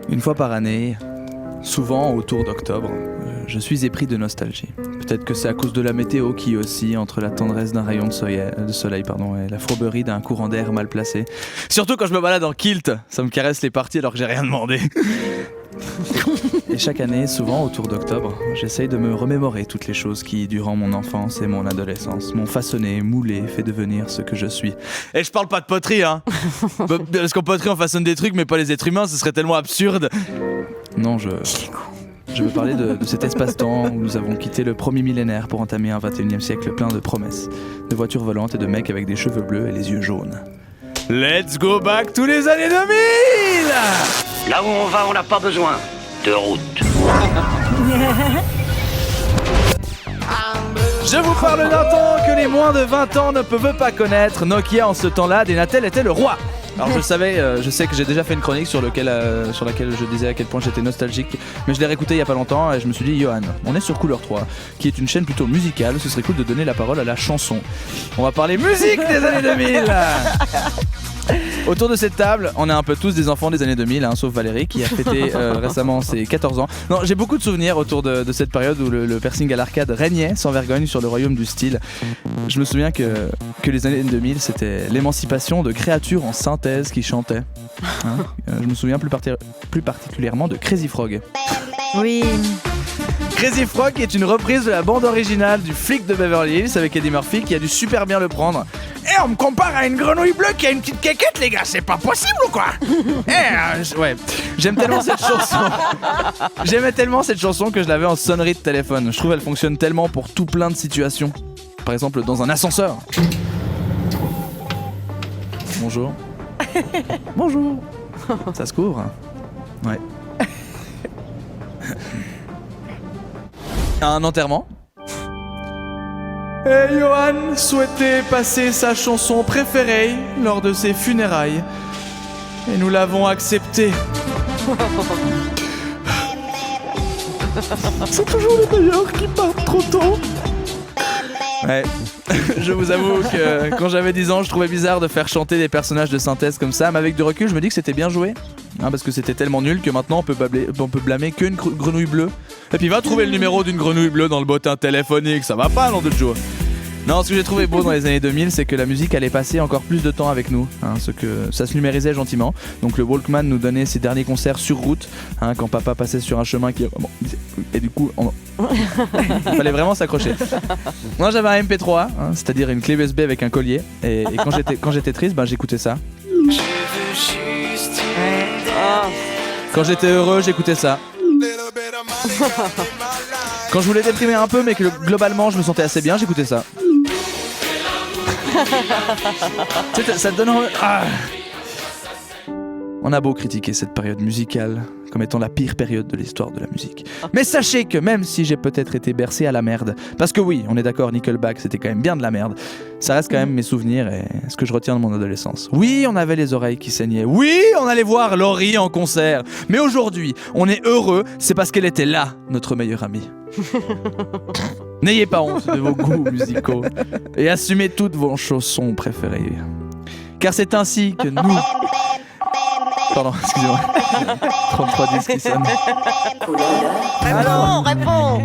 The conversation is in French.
Une fois par année, souvent autour d'octobre, je suis épris de nostalgie. Peut-être que c'est à cause de la météo qui oscille entre la tendresse d'un rayon de soleil, et la fourberie d'un courant d'air mal placé. Surtout quand je me balade en kilt, ça me caresse les parties alors que j'ai rien demandé. Et chaque année, souvent autour d'octobre, j'essaye de me remémorer toutes les choses qui, durant mon enfance et mon adolescence, m'ont façonné, moulé, fait devenir ce que je suis. Et je parle pas de poterie, hein. Parce qu'en poterie on façonne des trucs mais pas les êtres humains, ce serait tellement absurde. Non, je veux parler de cet espace-temps où nous avons quitté le premier millénaire pour entamer un 21e siècle plein de promesses, de voitures volantes et de mecs avec des cheveux bleus et les yeux jaunes. Let's go back to les années 2000! Là où on va, on n'a pas besoin de route. Je vous parle d'un temps que les moins de 20 ans ne peuvent pas connaître. Nokia en ce temps-là, Denatel était le roi. Alors je sais que j'ai déjà fait une chronique sur laquelle je disais à quel point j'étais nostalgique, mais je l'ai réécouté il y a pas longtemps et je me suis dit, Johan, on est sur Couleur 3, qui est une chaîne plutôt musicale, ce serait cool de donner la parole à la chanson. On va parler musique des années 2000. Autour de cette table, on est un peu tous des enfants des années 2000, sauf Valérie qui a fêté récemment ses 14 ans. Non, j'ai beaucoup de souvenirs autour de cette période où le piercing à l'arcade régnait sans vergogne sur le royaume du style. Je me souviens que les années 2000, c'était l'émancipation de créatures en synthèse qui chantaient. Je me souviens plus particulièrement de Crazy Frog. Oui. Crazy Frog est une reprise de la bande originale du Flic de Beverly Hills avec Eddie Murphy qui a dû super bien le prendre. Et on me compare à une grenouille bleue qui a une petite quéquette, les gars, c'est pas possible ou quoi? Ouais, j'aime tellement cette chanson. J'aimais tellement cette chanson que je l'avais en sonnerie de téléphone. Je trouve qu'elle fonctionne tellement pour tout plein de situations. Par exemple, dans un ascenseur. Bonjour. Bonjour. Ça se couvre? Ouais. À un enterrement. Et Johan souhaitait passer sa chanson préférée lors de ses funérailles. Et nous l'avons accepté. C'est toujours les meilleurs qui partent trop tôt. Ouais, je vous avoue que quand j'avais 10 ans, je trouvais bizarre de faire chanter des personnages de synthèse comme ça, mais avec du recul, je me dis que c'était bien joué. Parce que c'était tellement nul que maintenant on peut blâmer qu'une grenouille bleue. Et puis va trouver le numéro d'une grenouille bleue dans le bottin téléphonique, ça va pas, nom de Joe. Non, ce que j'ai trouvé beau dans les années 2000, c'est que la musique allait passer encore plus de temps avec nous, ce que ça se numérisait gentiment. Donc le Walkman nous donnait ses derniers concerts sur route, quand papa passait sur un chemin qui... Bon, et du coup, il fallait vraiment s'accrocher. Moi j'avais un MP3, c'est-à-dire une clé USB avec un collier, et quand j'étais triste, j'écoutais ça. Quand j'étais heureux, j'écoutais ça. Quand je voulais déprimer un peu, mais que globalement je me sentais assez bien, j'écoutais ça. Ça te donne... On a beau critiquer cette période musicale comme étant la pire période de l'histoire de la musique. Mais sachez que même si j'ai peut-être été bercé à la merde, parce que oui, on est d'accord, Nickelback c'était quand même bien de la merde, ça reste quand même mes souvenirs et ce que je retiens de mon adolescence. Oui, on avait les oreilles qui saignaient, oui, on allait voir Laurie en concert, mais aujourd'hui, on est heureux, c'est parce qu'elle était là, notre meilleure amie. N'ayez pas honte de vos goûts musicaux et assumez toutes vos chansons préférées. Car c'est ainsi que nous... Pardon, excusez-moi. 33 disques qui sonnent. Réponds.